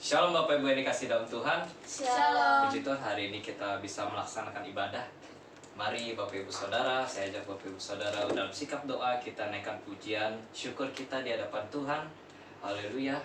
Shalom Bapak Ibu yang dikasih dalam Tuhan. Shalom. Puji Tuhan, hari ini kita bisa melaksanakan ibadah. Mari Bapak Ibu Saudara, saya ajak Bapak Ibu Saudara dalam sikap doa kita naikkan pujian syukur kita di hadapan Tuhan. Haleluya.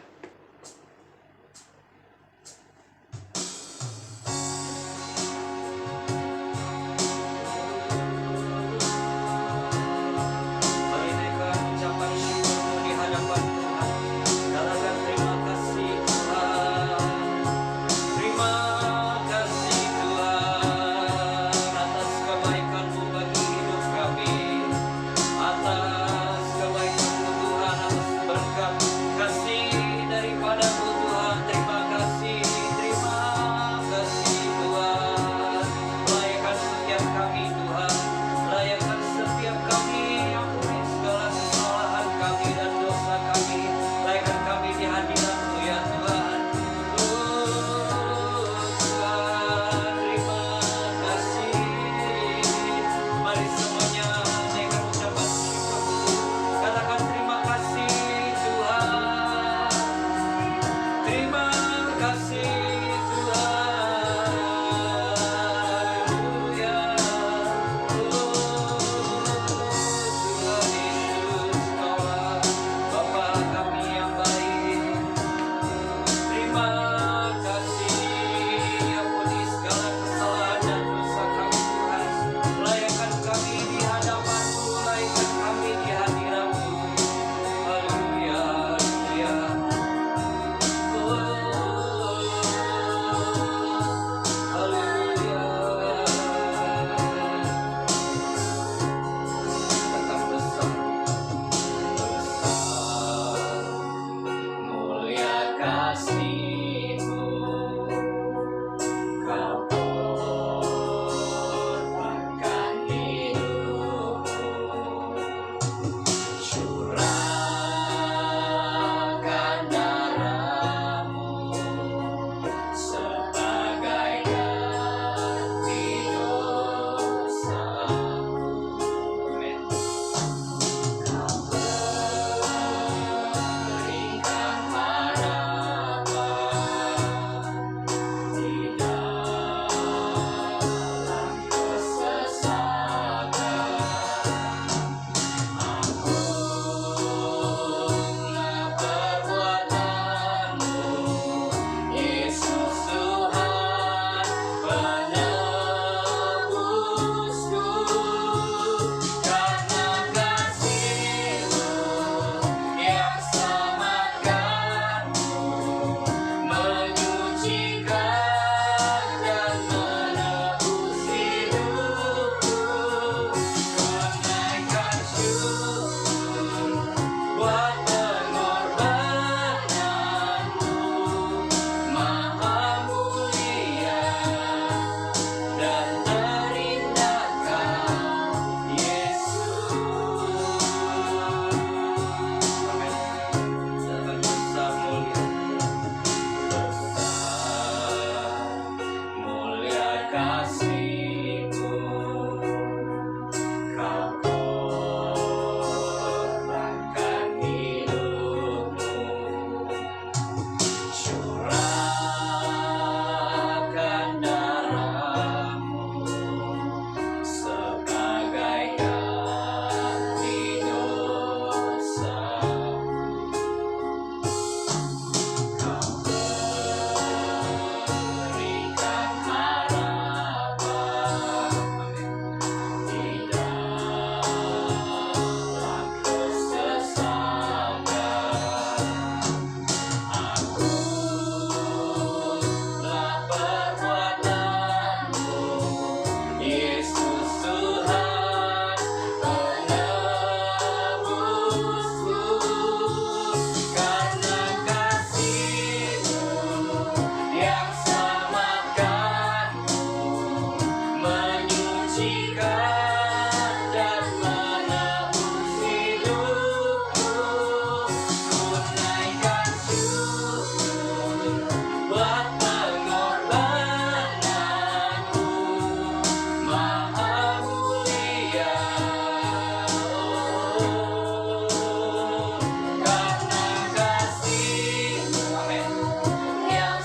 Yang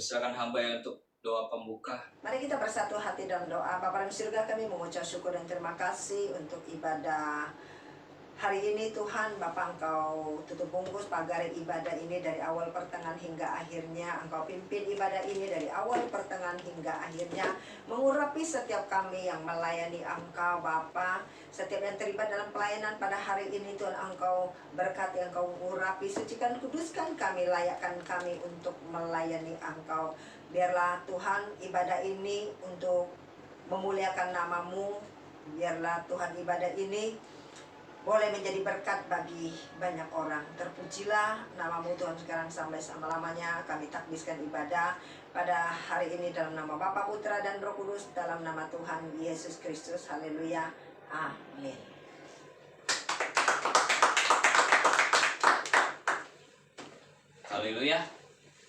Silakan hamba ya untuk doa pembuka. Mari kita bersatu hati dalam doa. Bapa di surga, kami mengucap syukur dan terima kasih untuk ibadah hari ini. Tuhan, Bapa, Engkau tutup bungkus pagar ibadah ini dari awal pertengahan hingga akhirnya. Engkau pimpin ibadah ini dari awal pertengahan hingga akhirnya, mengurapi setiap kami yang melayani Engkau, Bapa. Setiap yang terlibat dalam pelayanan pada hari ini, Tuhan, Engkau berkati, Engkau urapi, sucikan, kuduskan kami, layakkan kami untuk melayani Engkau. Biarlah Tuhan ibadah ini untuk memuliakan nama-Mu. Biarlah Tuhan ibadah ini boleh menjadi berkat bagi banyak orang. Terpujilah nama-Mu Tuhan sekarang sampai selama-lamanya. Kami takbiskan ibadah pada hari ini dalam nama Bapa, Putra, dan Roh Kudus, dalam nama Tuhan Yesus Kristus. Haleluya. Amin. Haleluya.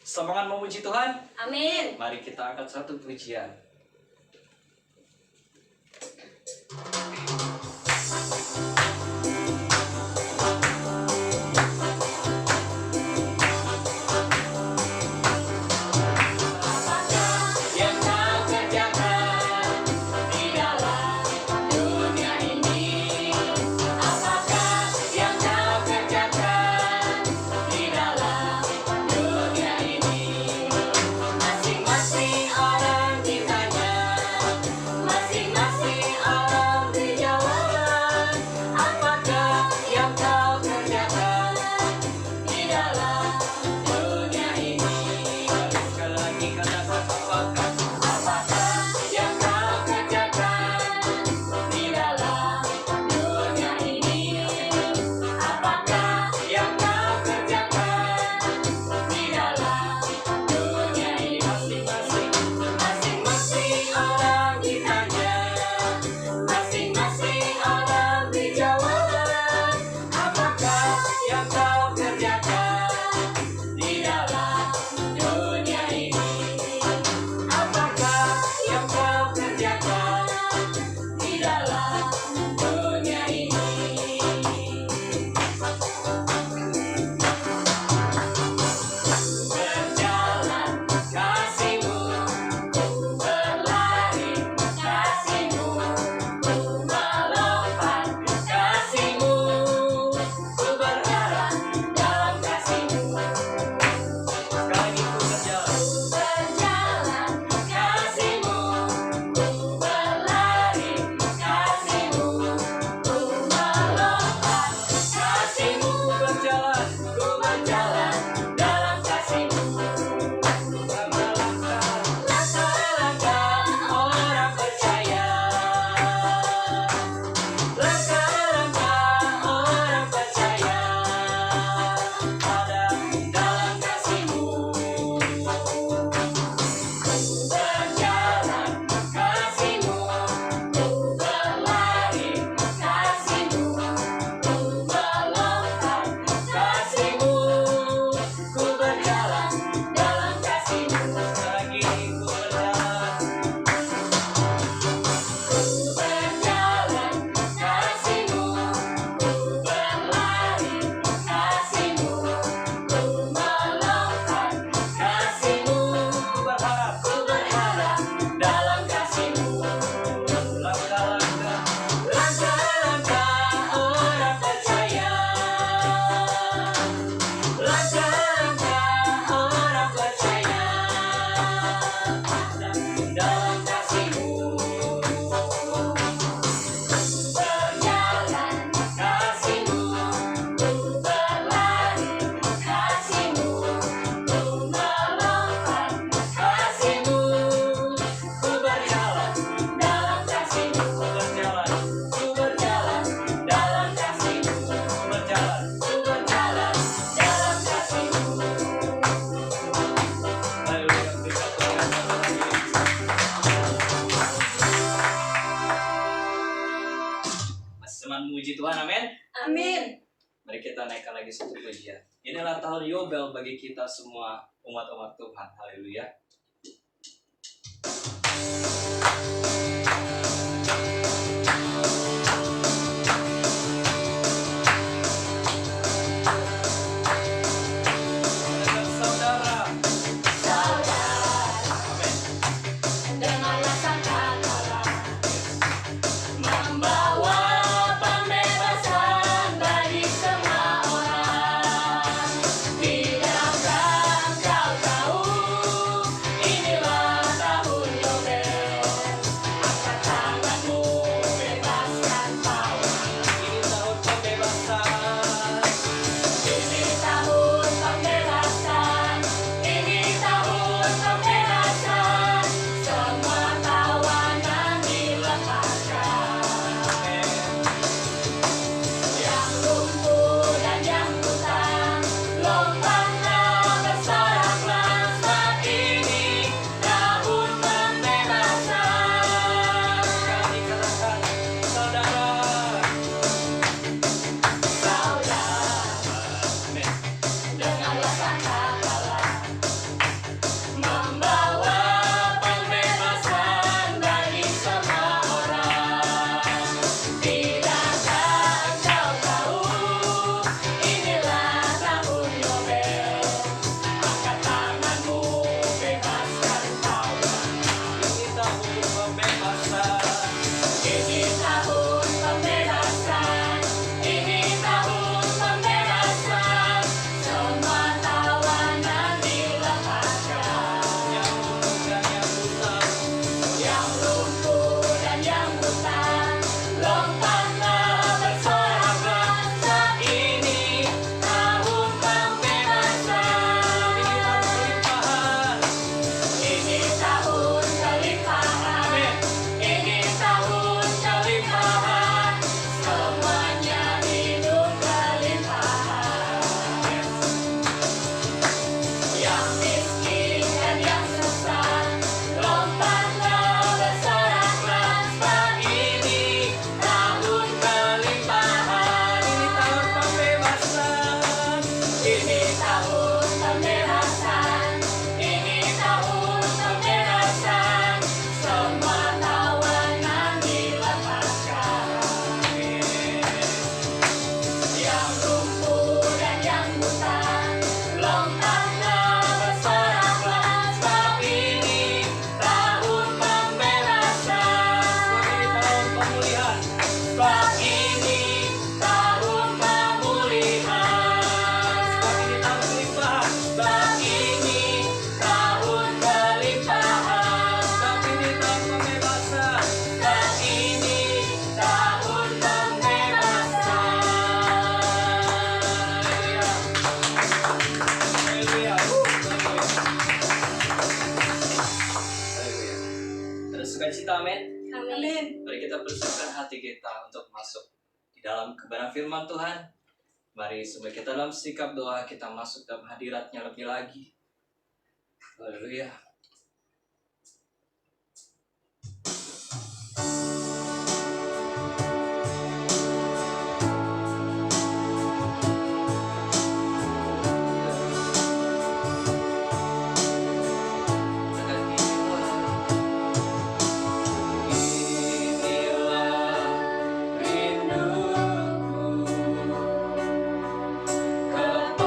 Semangat memuji Tuhan. Amin. Mari kita angkat satu pujian. Puji Tuhan, amin. Amin. Mari kita naikkan lagi satu pujian. Inilah tahun Yobel bagi kita semua umat-umat Tuhan. Haleluya. Saudara firman Tuhan. Mari sebelum kita dalam sikap doa, kita masuk dalam hadiratnya lebih lagi. Haleluya. Kepadamu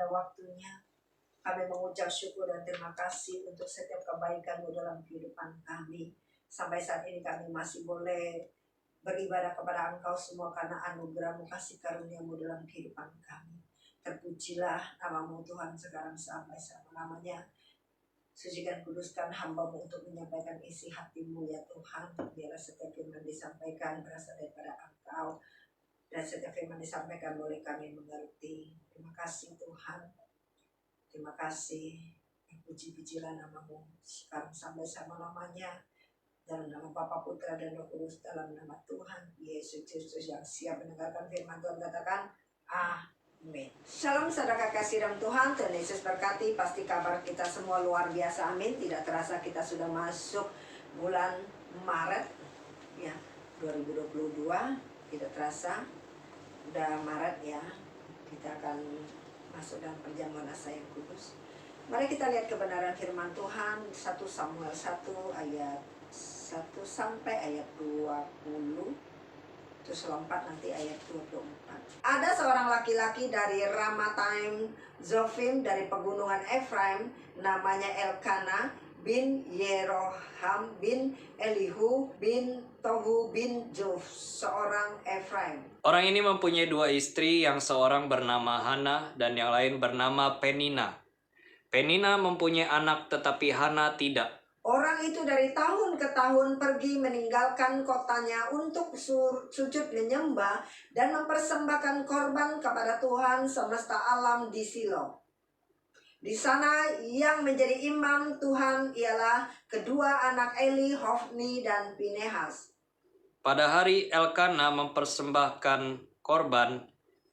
pada waktunya. Kami mengucap syukur dan terima kasih untuk setiap kebaikan-Mu dalam kehidupan kami. Sampai saat ini kami masih boleh beribadah kepada Engkau semua karena anugerah-Mu, kasih karunia-Mu dalam kehidupan kami. Terpujilah nama-Mu Tuhan sekarang sampai selama-lamanya. Sucikan kuduskan hamba-Mu untuk menyampaikan isi hati-Mu ya Tuhan. Biarlah setiap firman disampaikan berasal daripada Engkau. Dan setiap firman disampaikan boleh kami mengerti. Terima kasih Tuhan. Terima kasih. Puji-pujilah nama-Mu sekarang sampai selama-lamanya. Dalam nama Bapa, Putra, dan Roh Kudus, dalam nama Tuhan Yesus Kristus yang siap mendengarkan firman Tuhan, katakan amin. Shalom saudara kasih dalam Tuhan, Tuhan Yesus berkati. Pasti kabar kita semua luar biasa, amin. Tidak terasa kita sudah masuk bulan Maret ya 2022. Tidak terasa udah Maret ya. Kita akan masuk dalam perjamuan asa yang kudus. Mari kita lihat kebenaran firman Tuhan. 1 Samuel 1 ayat 1 sampai ayat 20. Terus lompat nanti ayat 24. Ada seorang laki-laki dari Ramathaim Zophim dari pegunungan Efraim, namanya Elkana bin Yeroham bin Elihu bin Tohu bin Juf, seorang Efraim. Orang ini mempunyai dua istri, yang seorang bernama Hana dan yang lain bernama Penina. Penina mempunyai anak tetapi Hana tidak. Orang itu dari tahun ke tahun pergi meninggalkan kotanya untuk sujud menyembah dan mempersembahkan korban kepada Tuhan semesta alam di Silo. Di sana yang menjadi imam Tuhan ialah kedua anak Eli, Hofni dan Pinehas. Pada hari Elkana mempersembahkan korban,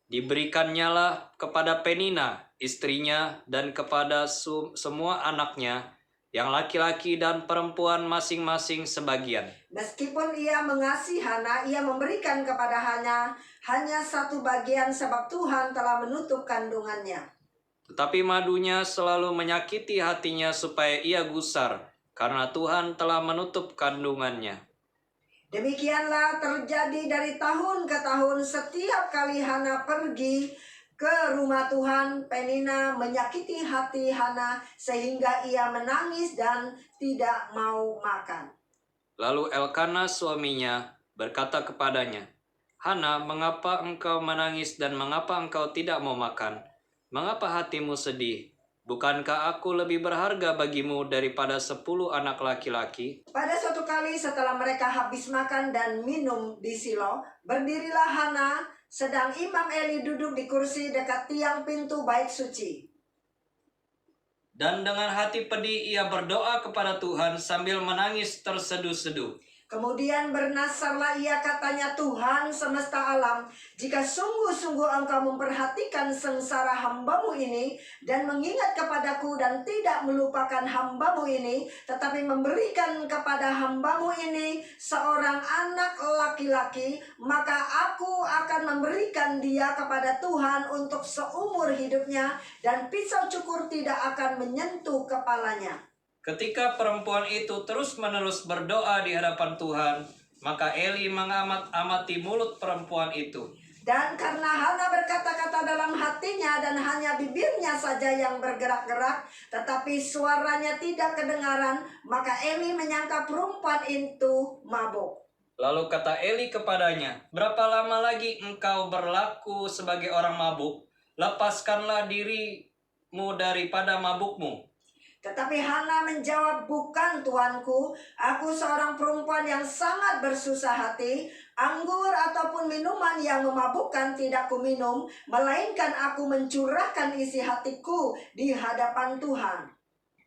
diberikannya kepada Penina, istrinya, dan kepada semua anaknya, yang laki-laki dan perempuan masing-masing sebagian. Meskipun ia mengasihi Hana, ia memberikan kepada Hana hanya satu bagian sebab Tuhan telah menutup kandungannya. Tetapi madunya selalu menyakiti hatinya supaya ia gusar, karena Tuhan telah menutup kandungannya. Demikianlah terjadi dari tahun ke tahun. Setiap kali Hana pergi ke rumah Tuhan, Penina menyakiti hati Hana sehingga ia menangis dan tidak mau makan. Lalu Elkana suaminya berkata kepadanya, Hana, mengapa engkau menangis dan mengapa engkau tidak mau makan? Mengapa hatimu sedih? Bukankah aku lebih berharga bagimu daripada 10 anak laki-laki? Pada suatu kali setelah mereka habis makan dan minum di Silo, berdirilah Hana, sedang Imam Eli duduk di kursi dekat tiang pintu bait suci. Dan dengan hati pedih ia berdoa kepada Tuhan sambil menangis terseduh-seduh. Kemudian bernasarlah ia, katanya, Tuhan semesta alam, jika sungguh-sungguh engkau memperhatikan sengsara hamba-Mu ini dan mengingat kepadaku dan tidak melupakan hamba-Mu ini, tetapi memberikan kepada hamba-Mu ini seorang anak laki-laki, maka aku akan memberikan dia kepada Tuhan untuk seumur hidupnya dan pisau cukur tidak akan menyentuh kepalanya. Ketika perempuan itu terus-menerus berdoa di hadapan Tuhan, maka Eli mengamati mulut perempuan itu. Dan karena Hana berkata-kata dalam hatinya dan hanya bibirnya saja yang bergerak-gerak, tetapi suaranya tidak kedengaran, maka Eli menyangka perempuan itu mabuk. Lalu kata Eli kepadanya, berapa lama lagi engkau berlaku sebagai orang mabuk? Lepaskanlah dirimu daripada mabukmu. Tetapi Hana menjawab, bukan tuanku, aku seorang perempuan yang sangat bersusah hati. Anggur ataupun minuman yang memabukkan tidak kuminum, melainkan aku mencurahkan isi hatiku di hadapan Tuhan.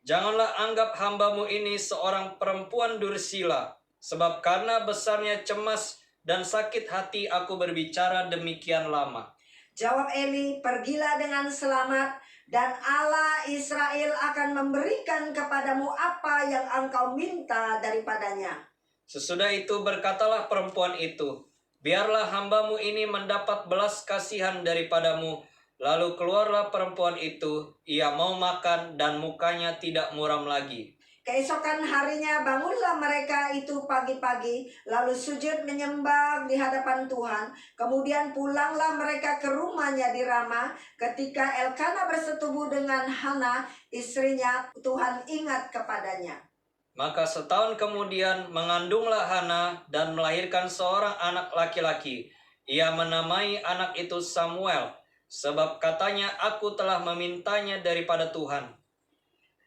Janganlah anggap hamba-Mu ini seorang perempuan dursila, sebab karena besarnya cemas dan sakit hati aku berbicara demikian lama. Jawab Eli, pergilah dengan selamat, dan Allah Israel akan memberikan kepadamu apa yang engkau minta daripadanya. Sesudah itu berkatalah perempuan itu, biarlah hamba-Mu ini mendapat belas kasihan daripadamu. Lalu keluarlah perempuan itu, ia mau makan dan mukanya tidak muram lagi. Keesokan harinya bangunlah mereka itu pagi-pagi, lalu sujud menyembah di hadapan Tuhan. Kemudian pulanglah mereka ke rumahnya di Rama. Ketika Elkana bersetubuh dengan Hana, istrinya, Tuhan ingat kepadanya. Maka setahun kemudian mengandunglah Hana dan melahirkan seorang anak laki-laki. Ia menamai anak itu Samuel, sebab katanya, aku telah memintanya daripada Tuhan.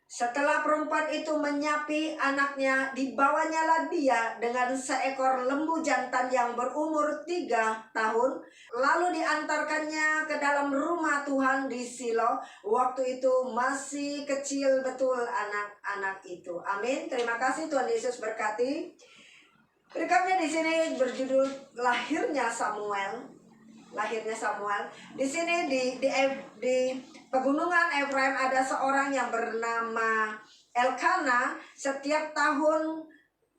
Setelah perempuan itu menyapi anaknya, dibawanyalah dia dengan seekor lembu jantan yang berumur 3 tahun. Lalu diantarkannya ke dalam rumah Tuhan di Silo. Waktu itu masih kecil betul anak-anak itu. Amin. Terima kasih, Tuhan Yesus berkati. Berikutnya di sini berjudul Lahirnya Samuel. Lahirnya Samuel. Di sini di pegunungan Efraim ada seorang yang bernama Elkana. Setiap tahun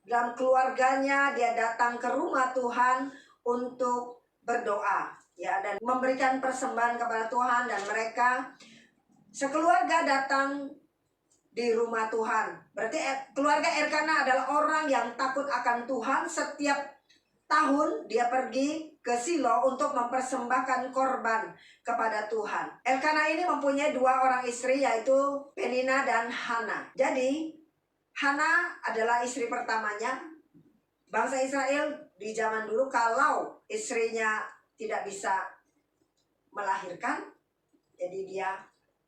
dalam keluarganya dia datang ke rumah Tuhan untuk berdoa, ya, dan memberikan persembahan kepada Tuhan, dan mereka sekeluarga datang di rumah Tuhan. Berarti keluarga Elkana adalah orang yang takut akan Tuhan. Setiap tahun dia pergi ke Silo untuk mempersembahkan korban kepada Tuhan. Elkana ini mempunyai 2 orang istri, yaitu Penina dan Hana. Jadi Hana adalah istri pertamanya. Bangsa Israel di zaman dulu kalau istrinya tidak bisa melahirkan, jadi dia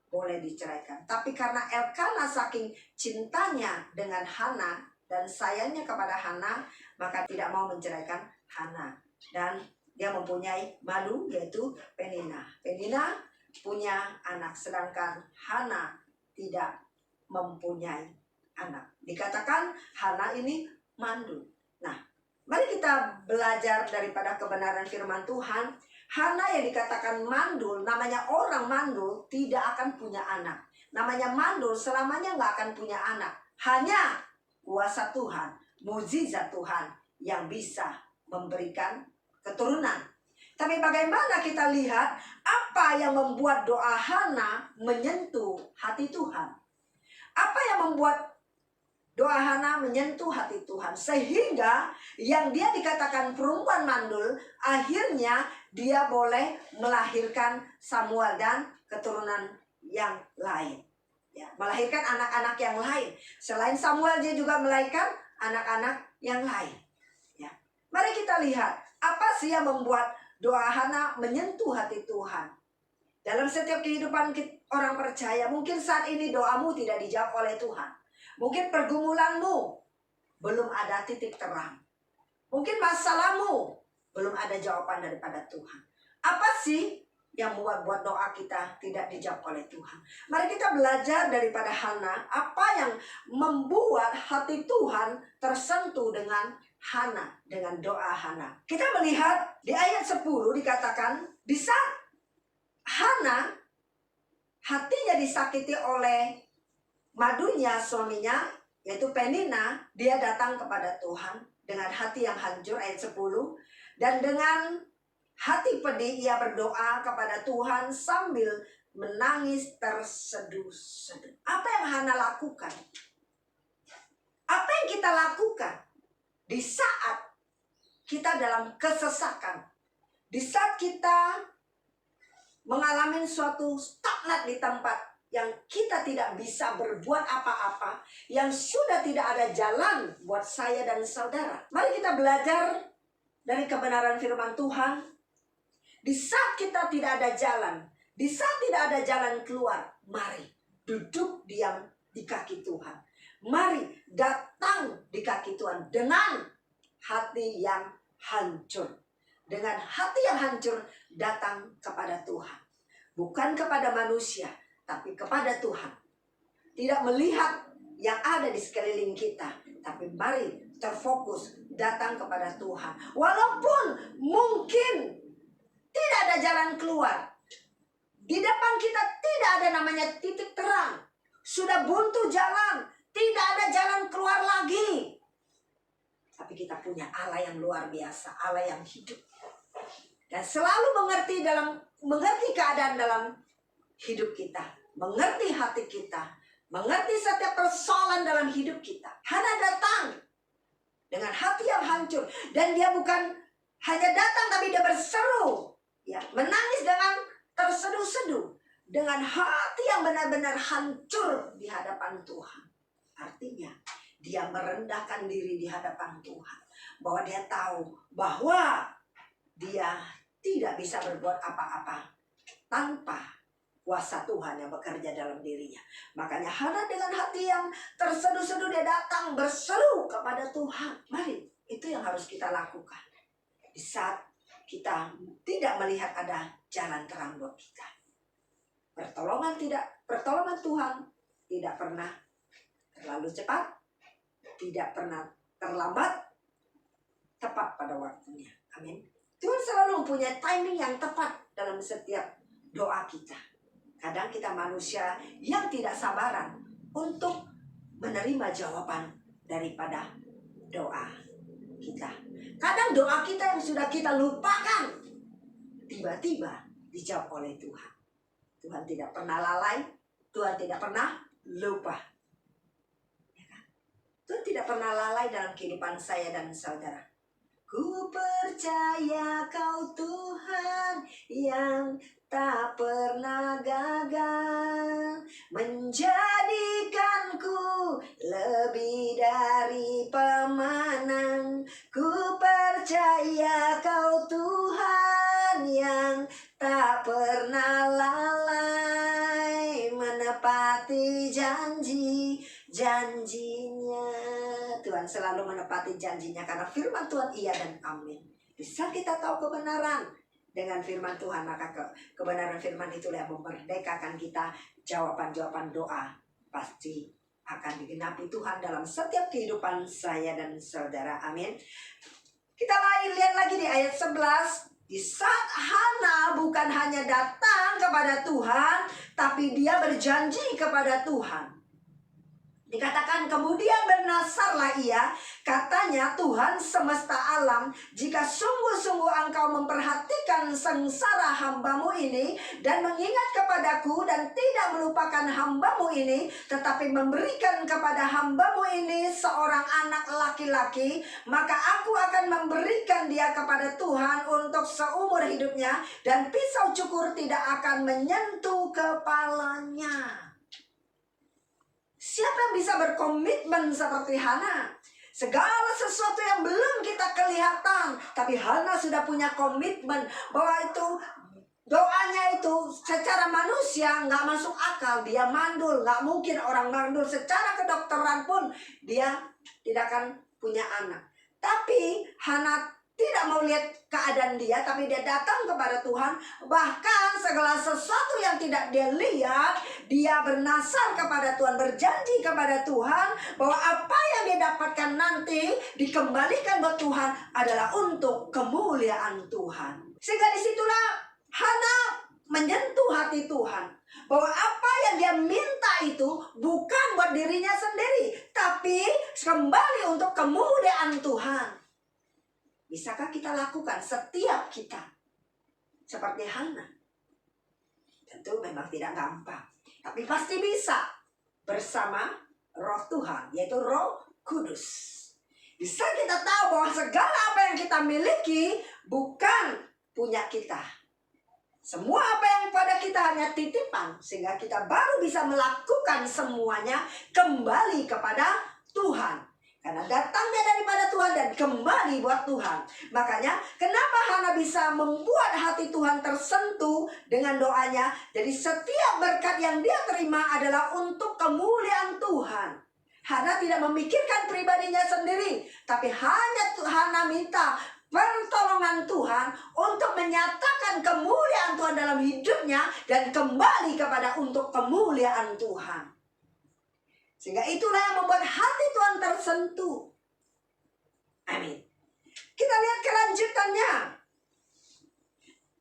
boleh diceraikan. Tapi karena Elkana saking cintanya dengan Hana dan sayangnya kepada Hana, maka tidak mau menceraikan Hana. Dan dia mempunyai madu, yaitu Penina. Penina punya anak, sedangkan Hana tidak mempunyai anak. Dikatakan Hana ini mandul. Nah, mari kita belajar daripada kebenaran firman Tuhan. Hana yang dikatakan mandul, namanya orang mandul tidak akan punya anak. Namanya mandul selamanya nggak akan punya anak. Hanya kuasa Tuhan, mukjizat Tuhan yang bisa memberikan keturunan. Tapi bagaimana kita lihat apa yang membuat doa Hana menyentuh hati Tuhan? Apa yang membuat doa Hana menyentuh hati Tuhan sehingga yang dia dikatakan perempuan mandul, akhirnya dia boleh melahirkan Samuel dan keturunan yang lain, ya, melahirkan anak-anak yang lain. Selain Samuel, dia juga melahirkan anak-anak yang lain, ya. Mari kita lihat apa sih yang membuat doa Hana menyentuh hati Tuhan. Dalam setiap kehidupan orang percaya, mungkin saat ini doamu tidak dijawab oleh Tuhan. Mungkin pergumulanmu belum ada titik terang. Mungkin masalahmu belum ada jawaban daripada Tuhan. Apa sih yang membuat doa kita tidak dijawab oleh Tuhan? Mari kita belajar daripada Hana, apa yang membuat hati Tuhan tersentuh dengan Hana, dengan doa Hana. Kita melihat di ayat 10 dikatakan, di saat Hana hatinya disakiti oleh madunya suaminya, yaitu Penina, dia datang kepada Tuhan dengan hati yang hancur, ayat 10. Dan dengan hati pedih ia berdoa kepada Tuhan sambil menangis terseduh-seduh. Apa yang Hana lakukan? Apa yang kita lakukan di saat kita dalam kesesakan? Di saat kita mengalami suatu stagnat di tempat yang kita tidak bisa berbuat apa-apa, yang sudah tidak ada jalan buat saya dan saudara. Mari kita belajar dari kebenaran firman Tuhan. Di saat kita tidak ada jalan, di saat tidak ada jalan keluar, mari duduk diam di kaki Tuhan. Mari datang di kaki Tuhan dengan hati yang hancur. Dengan hati yang hancur datang kepada Tuhan. Bukan kepada manusia, tapi kepada Tuhan. Tidak melihat yang ada di sekeliling kita, tapi mari terfokus datang kepada Tuhan. Walaupun mungkin tidak ada jalan keluar, di depan kita tidak ada namanya titik terang, sudah buntu jalan, tidak ada jalan keluar lagi. Tapi kita punya Allah yang luar biasa, Allah yang hidup, dan selalu mengerti keadaan dalam hidup kita, mengerti hati kita, mengerti setiap persoalan dalam dalam hidup kita. Hana datang dengan hati yang hancur. Dan dia bukan hanya datang, tapi dia berseru. Ya, menangis dengan terseduh-seduh. Dengan hati yang benar-benar hancur di hadapan Tuhan. Artinya, dia merendahkan diri di hadapan Tuhan. Bahwa dia tahu bahwa dia tidak bisa berbuat apa-apa tanpa kuasa Tuhan yang bekerja dalam dirinya. Makanya Hana dengan hati yang terseduh-seduh dia datang berseru kepada Tuhan. Mari, itu yang harus kita lakukan. Di saat kita tidak melihat ada jalan terang buat kita. Pertolongan Tuhan tidak pernah terlalu cepat, tidak pernah terlambat, tepat pada waktunya. Amin. Tuhan selalu mempunyai timing yang tepat dalam setiap doa kita. Kadang kita manusia yang tidak sabaran untuk menerima jawaban daripada doa kita. Kadang doa kita yang sudah kita lupakan, tiba-tiba dijawab oleh Tuhan. Tuhan tidak pernah lalai, Tuhan tidak pernah lupa. Ya kan? Tuhan tidak pernah lalai dalam kehidupan saya dan saudara. Ku percaya Kau Tuhan yang tak pernah gagal, menjadikanku lebih dari pemenang. Ku percaya Kau Tuhan yang tak pernah lalai, menepati janjinya. Tuhan selalu menepati janjinya karena firman Tuhan iya dan amin. Bisa kita tahu kebenaran dengan firman Tuhan, maka kebenaran firman itulah yang memerdekakan kita. Jawaban-jawaban doa pasti akan digenapi Tuhan dalam setiap kehidupan saya dan saudara. Amin. Kita lihat lagi di ayat 11. Di saat Hana bukan hanya datang kepada Tuhan, tapi dia berjanji kepada Tuhan. Dikatakan kemudian bernasarlah ia, katanya Tuhan semesta alam, jika sungguh-sungguh engkau memperhatikan sengsara hambamu ini dan mengingat kepadaku dan tidak melupakan hambamu ini, tetapi memberikan kepada hambamu ini seorang anak laki-laki, maka aku akan memberikan dia kepada Tuhan untuk seumur hidupnya dan pisau cukur tidak akan menyentuh kepalanya. Siapa yang bisa berkomitmen seperti Hana? Segala sesuatu yang belum kita kelihatan, tapi Hana sudah punya komitmen bahwa itu doanya itu secara manusia nggak masuk akal. Dia mandul, nggak mungkin orang mandul. Secara kedokteran pun dia tidak akan punya anak. Tapi Hana tidak mau lihat keadaan dia, tapi dia datang kepada Tuhan. Bahkan segala sesuatu yang tidak dia lihat, dia bernasar kepada Tuhan, berjanji kepada Tuhan bahwa apa yang dia dapatkan nanti dikembalikan buat Tuhan adalah untuk kemuliaan Tuhan. Sehingga disitulah Hana menyentuh hati Tuhan, bahwa apa yang dia minta itu bukan buat dirinya sendiri, tapi kembali untuk kemuliaan Tuhan. Bisakah kita lakukan setiap kita seperti Hana? Tentu memang tidak gampang, tapi pasti bisa bersama Roh Tuhan, yaitu Roh Kudus. Bisa kita tahu bahwa segala apa yang kita miliki bukan punya kita. Semua apa yang pada kita hanya titipan, sehingga kita baru bisa melakukan semuanya kembali kepada Tuhan. Karena datangnya daripada Tuhan dan kembali buat Tuhan. Makanya kenapa Hana bisa membuat hati Tuhan tersentuh dengan doanya. Jadi setiap berkat yang dia terima adalah untuk kemuliaan Tuhan. Hana tidak memikirkan pribadinya sendiri, tapi hanya Hana minta pertolongan Tuhan untuk menyatakan kemuliaan Tuhan dalam hidupnya dan kembali kepada untuk kemuliaan Tuhan. Sehingga itulah yang membuat hati Tuhan tersentuh. Amin. Kita lihat kelanjutannya.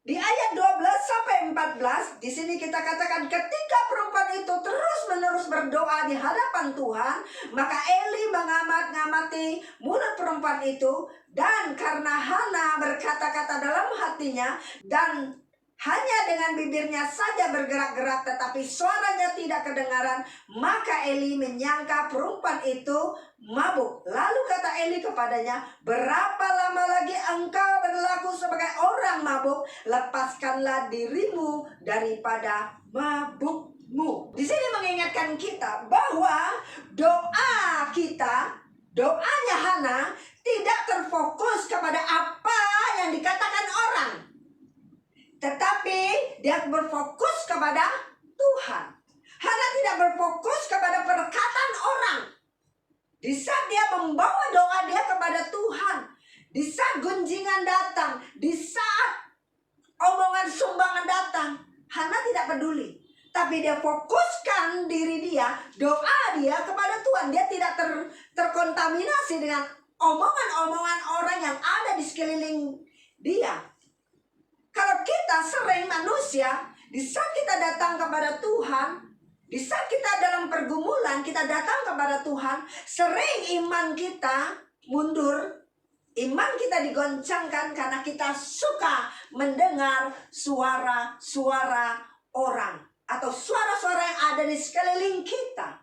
Di ayat 12 sampai 14, di sini kita katakan ketika perempuan itu terus-menerus berdoa di hadapan Tuhan, maka Eli mengamati mulut perempuan itu, dan karena Hana berkata-kata dalam hatinya dan hanya dengan bibirnya saja bergerak-gerak tetapi suaranya tidak kedengaran. Maka Eli menyangka perempuan itu mabuk. Lalu kata Eli kepadanya, berapa lama lagi engkau berlaku sebagai orang mabuk? Lepaskanlah dirimu daripada mabukmu. Di sini mengingatkan kita bahwa doa kita, doanya Hana tidak terfokus kepada apa yang dikatakan orang, tetapi dia berfokus kepada Tuhan. Hana tidak berfokus kepada perkataan orang. Di saat dia membawa doa dia kepada Tuhan, di saat gunjingan datang, di saat omongan sumbangan datang, Hana tidak peduli. Tapi dia fokuskan diri dia, doa dia kepada Tuhan. Dia tidak terkontaminasi dengan omongan-omongan orang yang ada di sekeliling dia. Kalau kita sering manusia, di saat kita datang kepada Tuhan, di saat kita dalam pergumulan, kita datang kepada Tuhan, sering iman kita mundur, iman kita digoncangkan karena kita suka mendengar suara-suara orang atau suara-suara yang ada di sekeliling kita.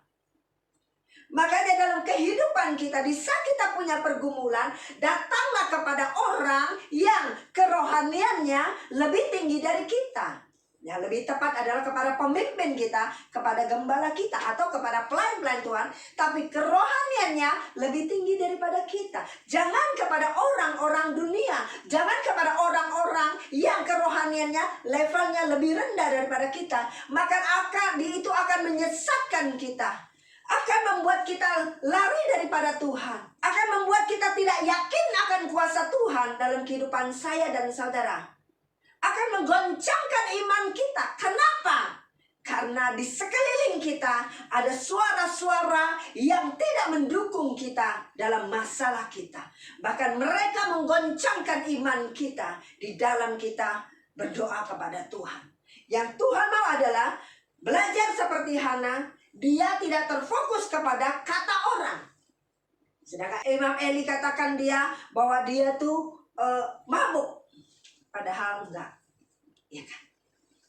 Makanya dalam kehidupan kita, di saat kita punya pergumulan, datanglah kepada orang yang kerohaniannya lebih tinggi dari kita. Yang lebih tepat adalah kepada pemimpin kita, kepada gembala kita, atau kepada pelayan-pelayan Tuhan. Tapi kerohaniannya lebih tinggi daripada kita. Jangan kepada orang-orang dunia. Jangan kepada orang-orang yang kerohaniannya levelnya lebih rendah daripada kita. Maka itu akan menyesatkan kita. Akan membuat kita lari daripada Tuhan. Akan membuat kita tidak yakin akan kuasa Tuhan dalam kehidupan saya dan saudara. Akan menggoncangkan iman kita. Kenapa? Karena di sekeliling kita ada suara-suara yang tidak mendukung kita dalam masalah kita. Bahkan mereka menggoncangkan iman kita di dalam kita berdoa kepada Tuhan. Yang Tuhan mau adalah belajar seperti Hana. Dia tidak terfokus kepada kata orang. Sedangkan Imam Eli katakan dia bahwa dia tuh mabuk. Padahal enggak. Ya kan?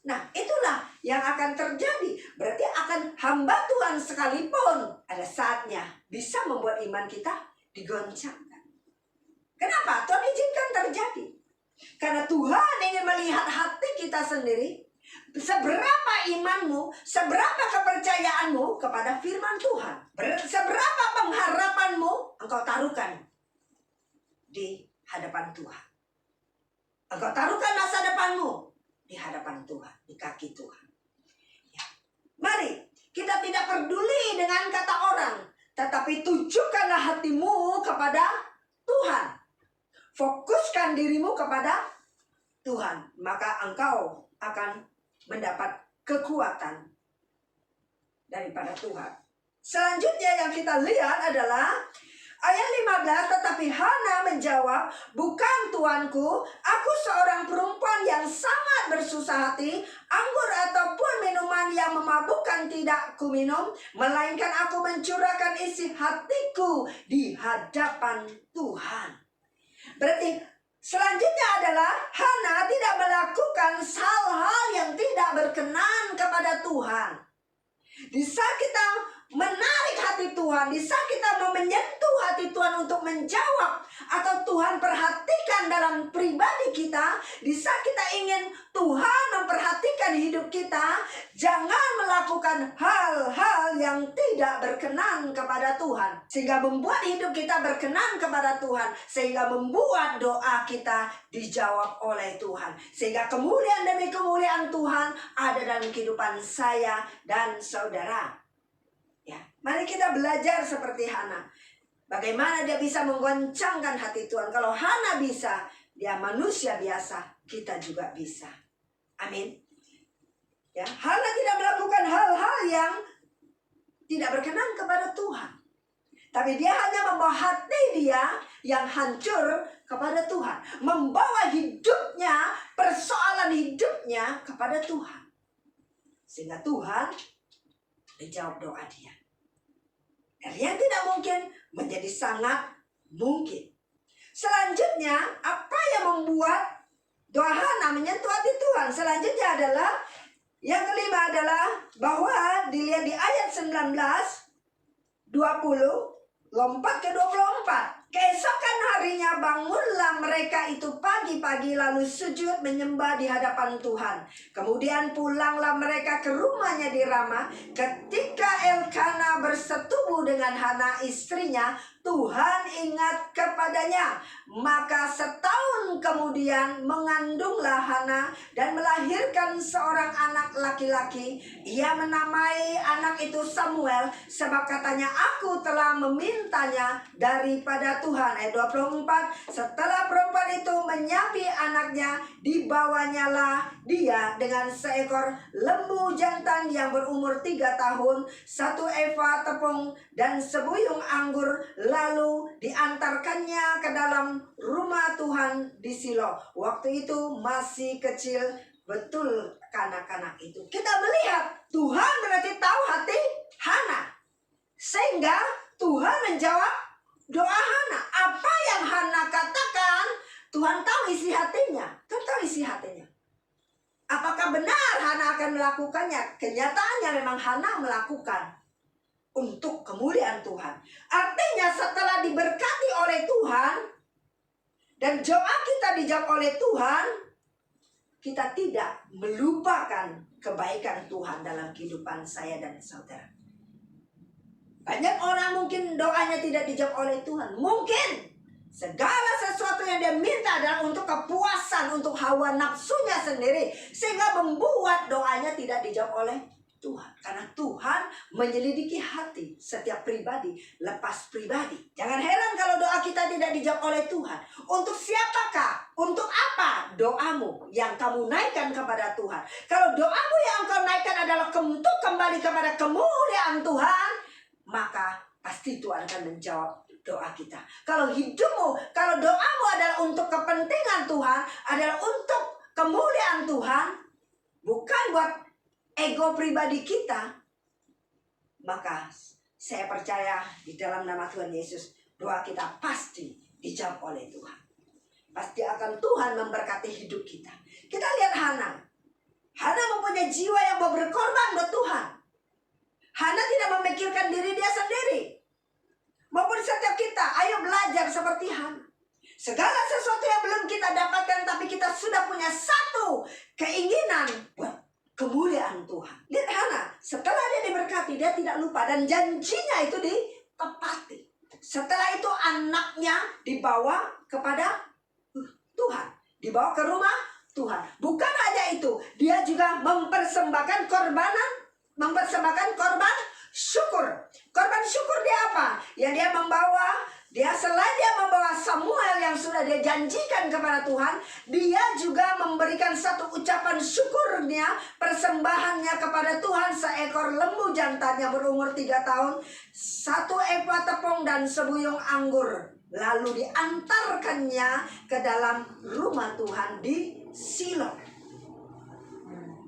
Nah, itulah yang akan terjadi. Berarti akan hamba Tuhan sekalipun ada saatnya bisa membuat iman kita digoncangkan. Kenapa? Tuhan izinkan terjadi. Karena Tuhan ingin melihat hati kita sendiri. Seberapa imanmu, seberapa kepercayaanmu kepada firman Tuhan. Seberapa pengharapanmu engkau taruhkan di hadapan Tuhan. Engkau taruhkan masa depanmu di hadapan Tuhan, di kaki Tuhan. Ya. Mari, kita tidak peduli dengan kata orang, tetapi tujukanlah hatimu kepada Tuhan. Fokuskan dirimu kepada Tuhan, maka engkau akan mendapat kekuatan daripada Tuhan. Selanjutnya yang kita lihat adalah ayat 15, tetapi Hana menjawab, bukan tuanku, aku seorang perempuan yang sangat bersusah hati, anggur ataupun minuman yang memabukkan tidak kuminum, melainkan aku mencurahkan isi hatiku di hadapan Tuhan. Berarti selanjutnya adalah Hana tidak melakukan hal-hal yang tidak berkenan kepada Tuhan. Di saat kita menarik hati Tuhan, di saat kita mau menyentuh hati Tuhan untuk menjawab, atau Tuhan perhatikan dalam pribadi kita, di saat kita ingin Tuhan memperhatikan hidup kita, jangan melakukan hal-hal yang tidak berkenan kepada Tuhan, sehingga membuat hidup kita berkenan kepada Tuhan, sehingga membuat doa kita dijawab oleh Tuhan, sehingga kemuliaan demi kemuliaan Tuhan ada dalam kehidupan saya dan saudara. Ya, mari kita belajar seperti Hana. Bagaimana dia bisa menggoncangkan hati Tuhan. Kalau Hana bisa, dia manusia biasa, kita juga bisa. Amin. Ya, Hana tidak melakukan hal-hal yang tidak berkenan kepada Tuhan. Tapi dia hanya membawa hati dia yang hancur kepada Tuhan. Membawa hidupnya, persoalan hidupnya kepada Tuhan. Sehingga Tuhan menjawab doa dia. Yang tidak mungkin menjadi sangat mungkin. Selanjutnya, apa yang membuat Doa Hana menyentuh hati Tuhan. Selanjutnya adalah yang kelima adalah bahwa dilihat di ayat 19, 20, lompat ke 24. Keesokan harinya bangunlah mereka itu pagi-pagi lalu sujud menyembah di hadapan Tuhan. Kemudian pulanglah mereka ke rumahnya di Rama. Ketika Elkana bersetubuh dengan Hana istrinya, Tuhan ingat kepadanya. Maka setahun kemudian mengandunglah Hana dan melahirkan seorang anak laki-laki. Ia menamai anak itu Samuel, sebab katanya, aku telah memintanya daripada Tuhan. Ayat 24, setelah perempuan itu menyambi anaknya, dibawanyalah dia dengan seekor lembu jantan yang berumur 3 tahun, 1 eva tepung dan sebuyung anggur, lalu diantarkannya ke dalam rumah Tuhan di Silo. Waktu itu masih kecil betul kanak-kanak itu. Kita melihat Tuhan berarti tahu hati Hana, sehingga Tuhan menjawab doa Hana. Apa yang Hana katakan, Tuhan tahu isi hatinya. Tuhan tahu isi hatinya. Apakah benar Hana akan melakukannya? Kenyataannya memang Hana melakukan untuk kemuliaan Tuhan. Artinya setelah diberkati oleh Tuhan dan doa kita dijawab oleh Tuhan, kita tidak melupakan kebaikan Tuhan dalam kehidupan saya dan saudara. Banyak orang mungkin doanya tidak dijawab oleh Tuhan. Mungkin segala sesuatu yang dia minta adalah untuk kepuasan, untuk hawa nafsunya sendiri, sehingga membuat doanya tidak dijawab oleh Tuhan. Karena Tuhan menyelidiki hati setiap pribadi lepas pribadi. Jangan heran kalau doa kita tidak dijawab oleh Tuhan. Untuk siapakah? Untuk apa doamu yang kamu naikkan kepada Tuhan? Kalau doamu yang kau naikkan adalah untuk kembali kepada kemuliaan Tuhan, maka pasti Tuhan akan menjawab doa kita. Kalau hidupmu, kalau doamu adalah untuk kepentingan Tuhan, adalah untuk kemuliaan Tuhan, bukan buat ego pribadi kita, maka saya percaya di dalam nama Tuhan Yesus, doa kita pasti dijawab oleh Tuhan. Pasti akan Tuhan memberkati hidup kita. Kita lihat Hana. Hana mempunyai jiwa yang mau berkorban buat Tuhan. Hana tidak memikirkan diri dia sendiri. Maupun setiap kita, ayo belajar seperti Hana. Segala sesuatu yang belum kita dapatkan, tapi kita sudah punya satu keinginan buat kemuliaan Tuhan. Lihat Hana, setelah dia diberkati, dia tidak lupa. Dan janjinya itu ditepati. Setelah itu anaknya dibawa kepada Tuhan. Dibawa ke rumah Tuhan. Bukan hanya itu, dia juga mempersembahkan korban syukur. Korban syukur dia apa? Ya dia membawa, selain dia membawa Samuel yang sudah dia janjikan kepada Tuhan, dia juga memberikan satu ucapan syukurnya, persembahannya kepada Tuhan, seekor lembu jantan yang berumur 3 tahun, 1 eva tepung dan sebuyung anggur. Lalu diantarkannya ke dalam rumah Tuhan di Silo.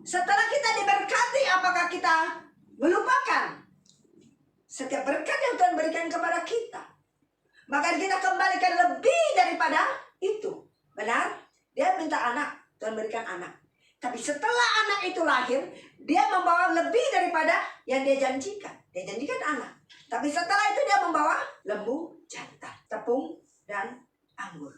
Setelah kita diberkati, apakah kita melupakan setiap berkat yang Tuhan berikan kepada kita? Maka kita kembalikan lebih daripada itu. Benar? Dia minta anak, Tuhan berikan anak. Tapi setelah anak itu lahir, dia membawa lebih daripada yang dia janjikan. Dia janjikan anak. Tapi setelah itu dia membawa lembu jantan, tepung, dan anggur.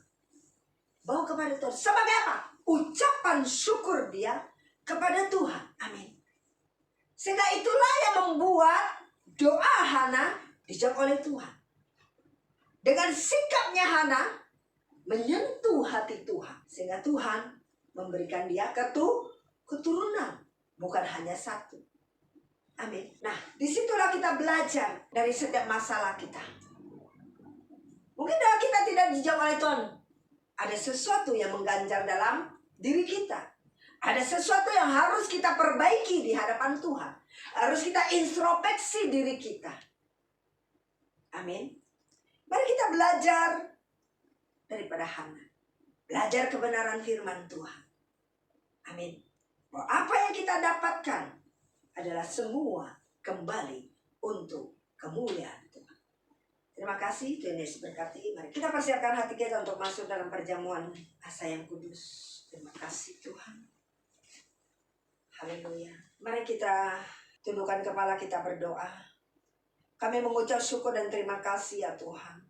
Bawa kepada Tuhan. Sebagai apa? Ucapan syukur dia kepada Tuhan. Amin. Sehingga itulah yang membuat doa Hana dijawab oleh Tuhan. Dengan sikapnya Hana menyentuh hati Tuhan, sehingga Tuhan memberikan dia keturunan, bukan hanya satu. Amin. Nah, disitulah kita belajar dari setiap masalah kita. Mungkin doa kita tidak dijawab oleh Tuhan. Ada sesuatu yang mengganjal dalam diri kita. Ada sesuatu yang harus kita perbaiki di hadapan Tuhan. Harus kita introspeksi diri kita. Amin. Mari kita belajar daripada Hana. Belajar kebenaran firman Tuhan. Amin. Bahwa apa yang kita dapatkan adalah semua kembali untuk kemuliaan Tuhan. Terima Terima kasih, Tuhan Yesus berkati. Mari kita persiapkan hati kita untuk masuk dalam perjamuan asa yang kudus. Terima kasih Tuhan. Haleluya. Mari kita tundukkan kepala, kita berdoa. Kami mengucap syukur dan terima kasih ya Tuhan.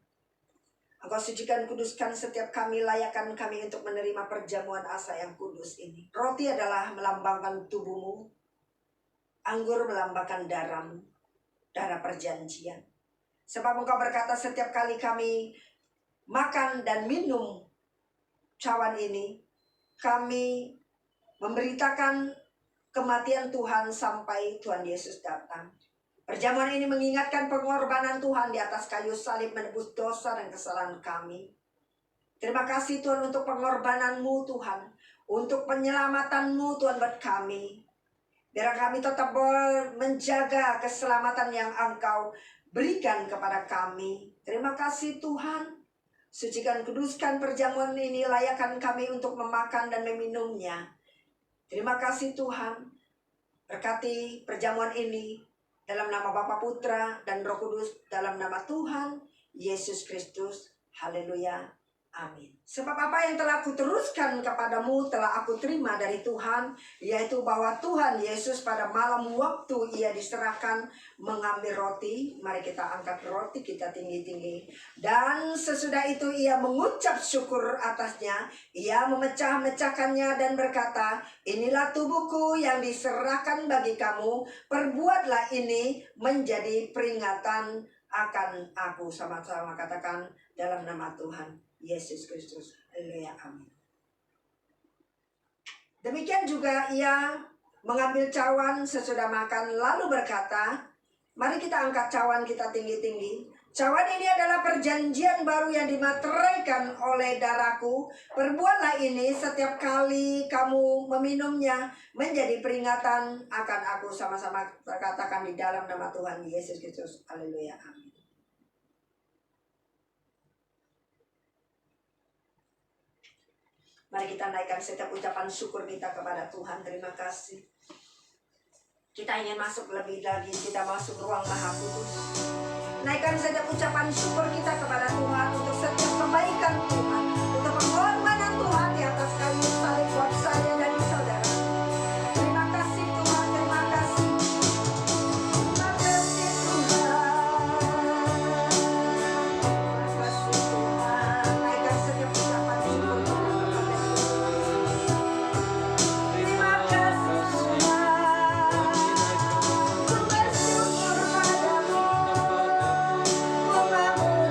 Engkau sucikan, kuduskan setiap kami, layakkan kami untuk menerima perjamuan asa yang kudus ini. Roti adalah melambangkan tubuhmu, anggur melambangkan darahmu, darah perjanjian. Sebab Engkau berkata setiap kali kami makan dan minum cawan ini, kami memberitakan kematian Tuhan sampai Tuhan Yesus datang. Perjamuan ini mengingatkan pengorbanan Tuhan di atas kayu salib menebus dosa dan kesalahan kami. Terima kasih Tuhan untuk pengorbanan-Mu Tuhan, untuk penyelamatан-Mu Tuhan buat kami. Biar kami tetap menjaga keselamatan yang Engkau berikan kepada kami. Terima kasih Tuhan. Sucikan, kuduskan perjamuan ini, layakkan kami untuk memakan dan meminumnya. Terima kasih Tuhan. Berkati perjamuan ini dalam nama Bapa, Putra, dan Roh Kudus, dalam nama Tuhan Yesus Kristus. Haleluya. Amin. Sebab apa yang telah kuteruskan kepadamu telah aku terima dari Tuhan, yaitu bahwa Tuhan Yesus pada malam waktu ia diserahkan mengambil roti. Mari kita angkat roti kita tinggi-tinggi. Dan sesudah itu ia mengucap syukur atasnya. Ia memecah-mecahkannya dan berkata, inilah tubuhku yang diserahkan bagi kamu. Perbuatlah ini menjadi peringatan akan aku. Sama-sama katakan dalam nama Tuhan Yesus Kristus. Haleluya. Amin. Demikian juga ia mengambil cawan sesudah makan lalu berkata, mari kita angkat cawan kita tinggi-tinggi. Cawan ini adalah perjanjian baru yang dimateraikan oleh darahku. Perbuatlah ini setiap kali kamu meminumnya menjadi peringatan akan aku. Sama-sama katakan di dalam nama Tuhan Yesus Kristus. Haleluya. Amin. Mari kita naikkan setiap ucapan syukur kita kepada Tuhan. Terima kasih. Kita ingin masuk lebih lagi. Kita masuk ruang Maha Kudus. Naikkan setiap ucapan syukur kita kepada Tuhan untuk setiap kebaikan Tuhan, untuk pengorbanan Tuhan di atas kayu salib buat saya dan saudara. Terima kasih Tuhan. Terima kasih. Terima kasih Tuhan. Terima kasih Tuhan. Naikkan setiap ucapan syukur kita kepada Tuhan. Terima kasih Tuhan. Ku bersyukur padamu. Ku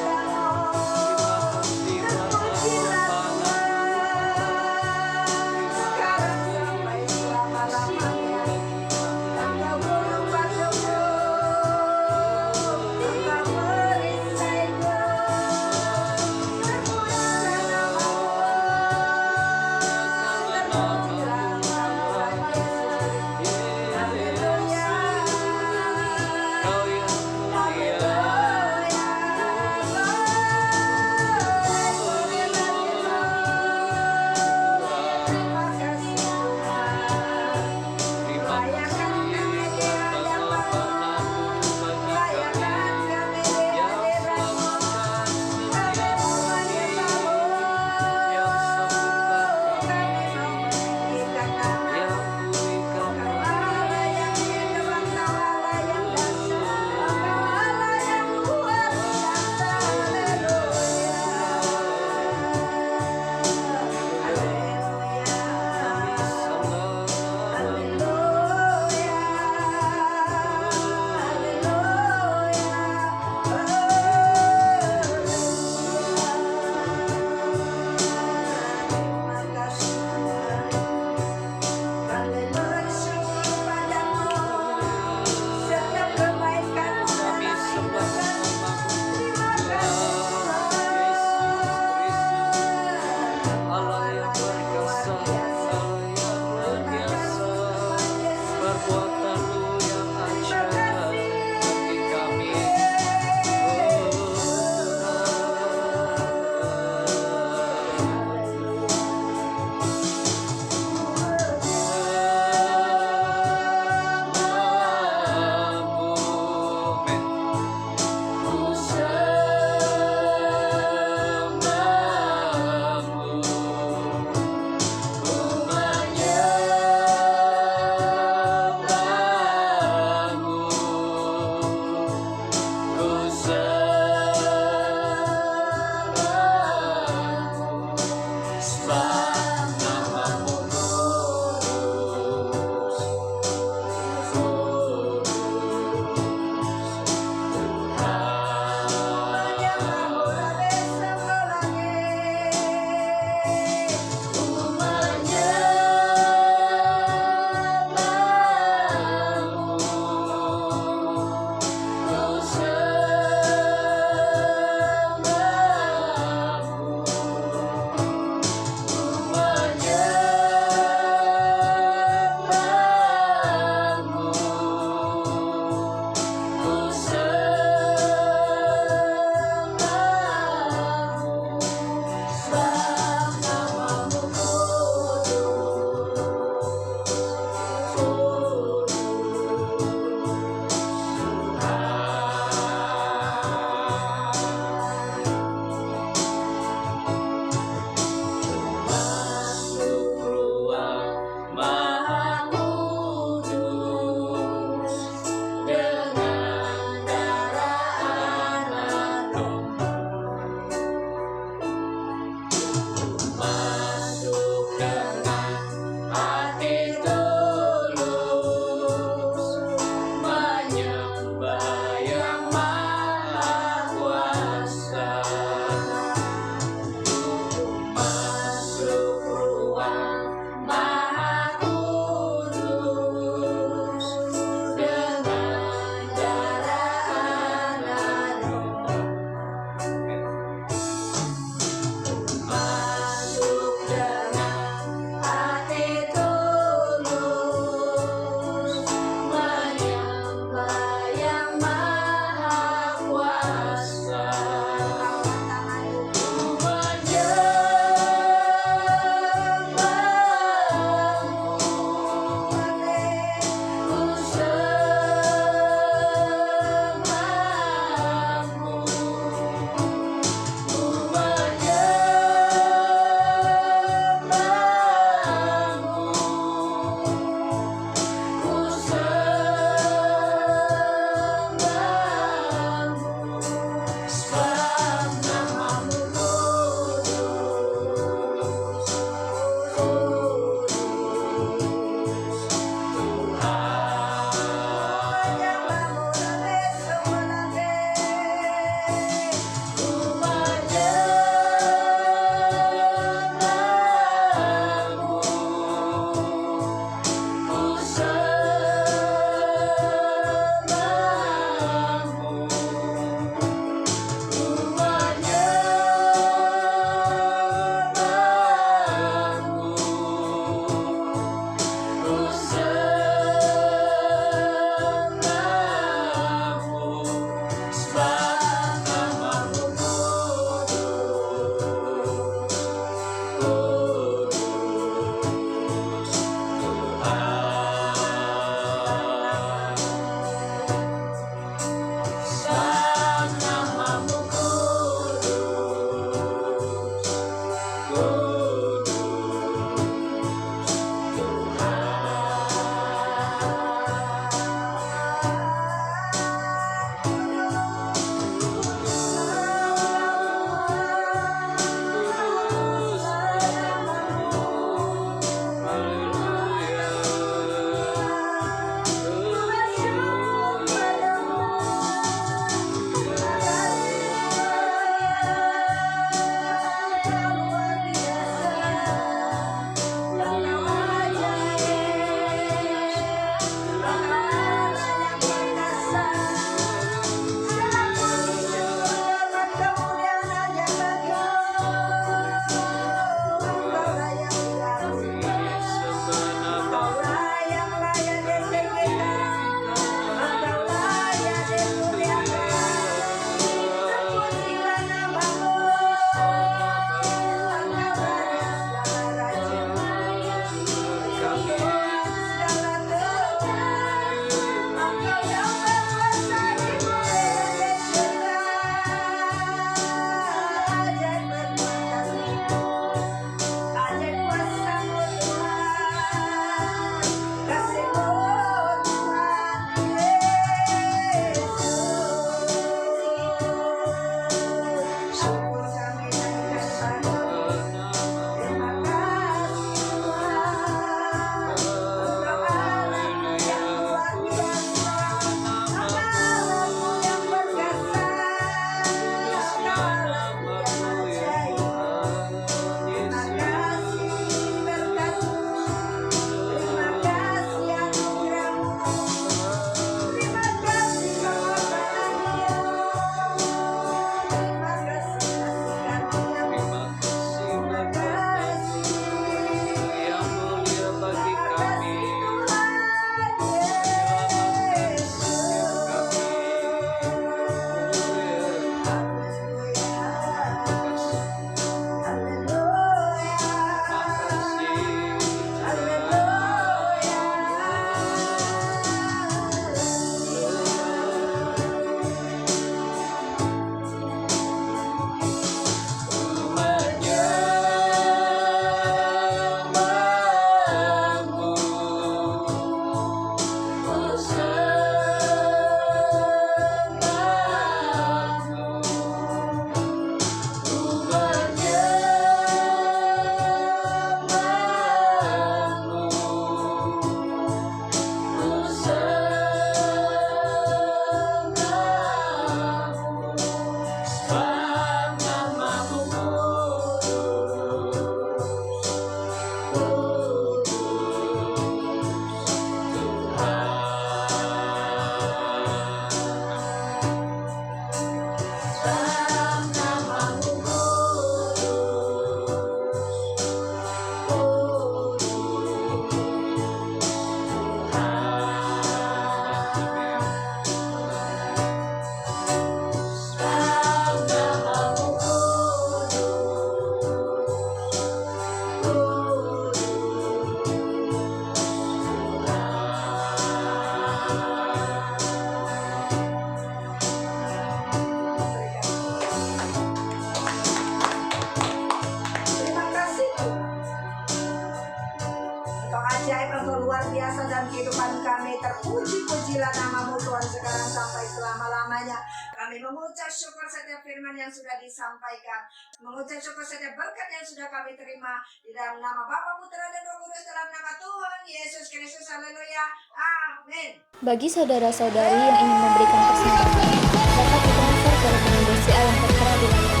Terpuji-pujilah namamu Tuhan sekarang sampai selama-lamanya. Kami mengucap syukur setiap firman yang sudah disampaikan, mengucap syukur setiap berkat yang sudah kami terima di dalam nama Bapa, Putra, dan Roh Kudus, dalam nama Tuhan Yesus Kristus. Haleluya. Amin. Bagi saudara-saudari yang ingin memberikan persembahan, dapat ditransfer ke rekening BCA yang tertera di layar.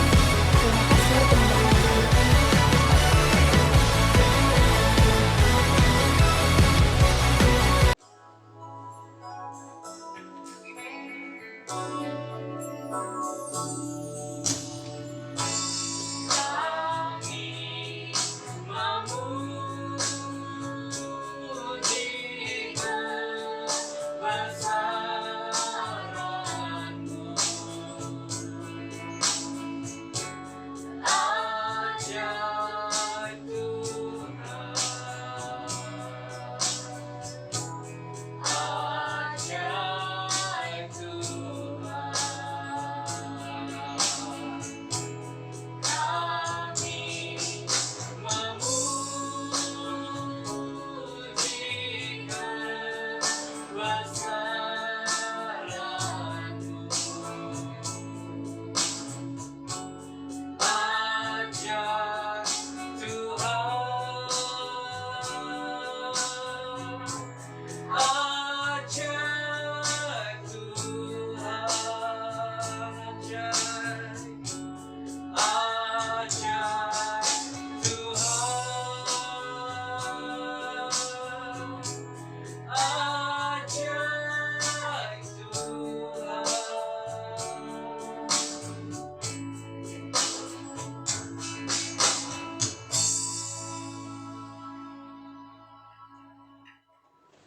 Terima kasih teman-teman.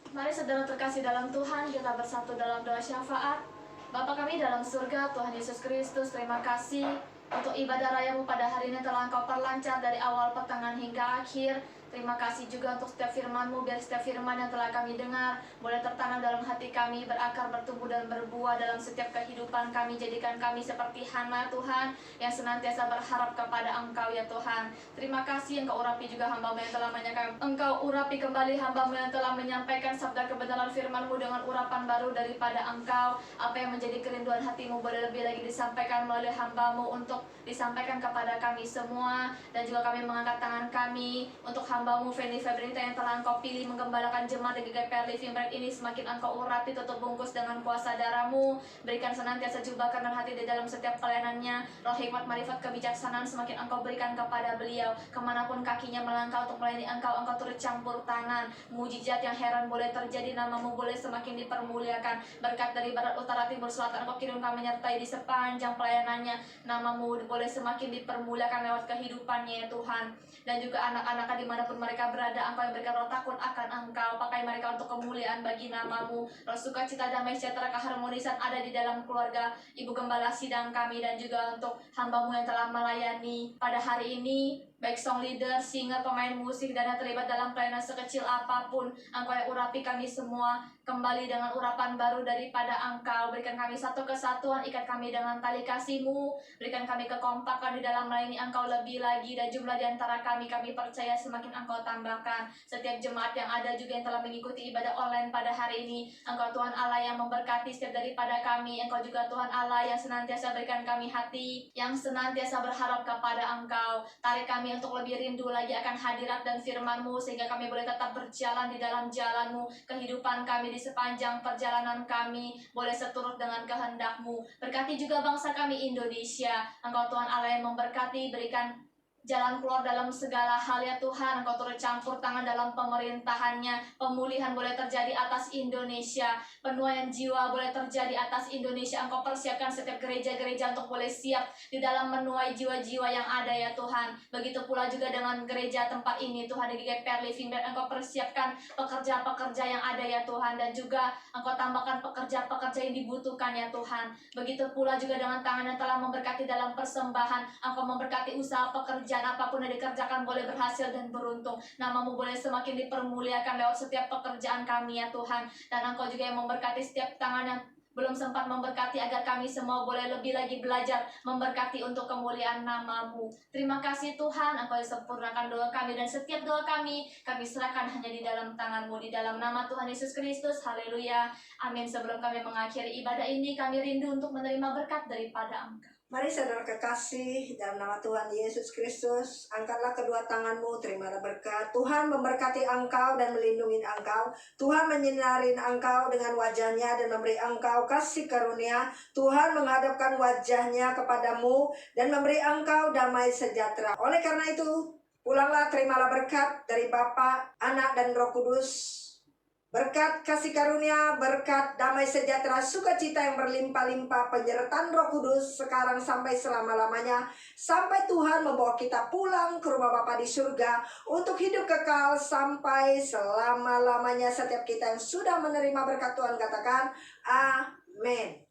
Mari saudara terkasih dalam Tuhan, kita bersatu dalam doa syafaat. Bapa kami dalam surga, Tuhan Yesus Kristus, terima kasih untuk ibadah rayamu pada hari ini telah Engkau perlancar dari awal pertengahan hingga akhir. Terima kasih juga untuk setiap firman-Mu, biar setiap firman yang telah kami dengar boleh tertanam dalam hati kami, berakar, bertumbuh, dan berbuah dalam setiap kehidupan kami. Jadikan kami seperti Hana, Tuhan, yang senantiasa berharap kepada Engkau, ya Tuhan. Terima kasih Engkau urapi juga hamba-Mu yang telah menyampaikan. Engkau urapi kembali hamba-Mu yang telah menyampaikan sabda kebenaran firman-Mu dengan urapan baru daripada Engkau. Apa yang menjadi kerinduan hati-Mu boleh lebih lagi disampaikan melalui hamba-Mu untuk disampaikan kepada kami semua. Dan juga kami mengangkat tangan kami untuk hamba-Mu Feni Febrita yang telah Engkau pilih menggembalakan jemaat di GKPR Living Bread ini. Semakin Engkau urapi, tutup bungkus dengan kuasa darah-Mu. Berikan senantiasa jubahkan dan hati di dalam setiap pelayanannya. Roh hikmat, marifat, kebijaksanaan semakin Engkau berikan kepada beliau. Kemanapun kakinya melangkah untuk melayani Engkau, Engkau turut campur tangan. Mujizat yang heran boleh terjadi, nama-Mu boleh semakin dipermuliakan. Berkat dari barat, utara, timur, selatan Engkau kirimkan menyertai di sepanjang pelayanannya. Nama-Mu boleh semakin dipermuliakan lewat kehidupannya, ya Tuhan. Dan juga anak-anak dimanapun mereka berada, Engkau yang berikan roh takut akan Engkau. Pakai mereka untuk kemuliaan bagi nama-Mu. Roh sukacita, damai sejahtera, keharmonisan ada di dalam keluarga Ibu Gembala Sidang kami, dan juga untuk hamba-Mu yang telah melayani pada hari ini, baik song leader, singer, pemain musik, dan yang terlibat dalam pelayanan sekecil apapun. Engkau yang urapi kami semua kembali dengan urapan baru daripada Engkau. Berikan kami satu kesatuan, ikat kami dengan tali kasih-Mu. Berikan kami kekompakan di dalam melayani Engkau lebih lagi, dan jumlah di antara kami percaya semakin Engkau tambahkan. Setiap jemaat yang ada juga yang telah mengikuti ibadah online pada hari ini, Engkau Tuhan Allah yang memberkati setiap daripada kami. Engkau juga Tuhan Allah yang senantiasa berikan kami hati yang senantiasa berharap kepada Engkau. Tarik kami untuk lebih rindu lagi akan hadirat dan firman-Mu, sehingga kami boleh tetap berjalan di dalam jalan-Mu. Kehidupan kami di sepanjang perjalanan kami boleh seturut dengan kehendak-Mu. Berkati juga bangsa kami Indonesia. Engkau Tuhan Allah yang memberkati, berikan jalan keluar dalam segala hal, ya Tuhan. Engkau turut campur tangan dalam pemerintahannya. Pemulihan boleh terjadi atas Indonesia. Penuaian jiwa boleh terjadi atas Indonesia. Engkau persiapkan setiap gereja-gereja untuk boleh siap di dalam menuai jiwa-jiwa yang ada, ya Tuhan. Begitu pula juga dengan gereja tempat ini, Tuhan, di GKPR Living Bread. Engkau persiapkan pekerja-pekerja yang ada, ya Tuhan. Dan juga Engkau tambahkan pekerja-pekerja yang dibutuhkan, ya Tuhan. Begitu pula juga dengan tangan yang telah memberkati dalam persembahan. Engkau memberkati usaha pekerjaan apapun yang dikerjakan boleh berhasil dan beruntung. Nama-Mu boleh semakin dipermuliakan lewat setiap pekerjaan kami, ya Tuhan. Dan Engkau juga yang memberkati setiap tangan yang belum sempat memberkati, agar kami semua boleh lebih lagi belajar memberkati untuk kemuliaan nama-Mu. Terima kasih Tuhan, Engkau yang sempurnakan doa kami, dan setiap doa kami serahkan hanya di dalam tangan-Mu, di dalam nama Tuhan Yesus Kristus. Haleluya, amin. Sebelum kami mengakhiri ibadah ini, kami rindu untuk menerima berkat daripada Engkau. Mari saudara kekasih, dalam nama Tuhan Yesus Kristus, angkatlah kedua tanganmu, terimalah berkat. Tuhan memberkati engkau dan melindungi engkau. Tuhan menyinari engkau dengan wajahnya dan memberi engkau kasih karunia. Tuhan menghadapkan wajahnya kepadamu dan memberi engkau damai sejahtera. Oleh karena itu, pulanglah, terimalah berkat dari Bapa, Anak, dan Roh Kudus. Berkat kasih karunia, berkat damai sejahtera, sukacita yang berlimpah-limpah, penyertaan Roh Kudus sekarang sampai selama-lamanya, sampai Tuhan membawa kita pulang ke rumah Bapa di surga untuk hidup kekal sampai selama-lamanya. Setiap kita yang sudah menerima berkat Tuhan katakan amin.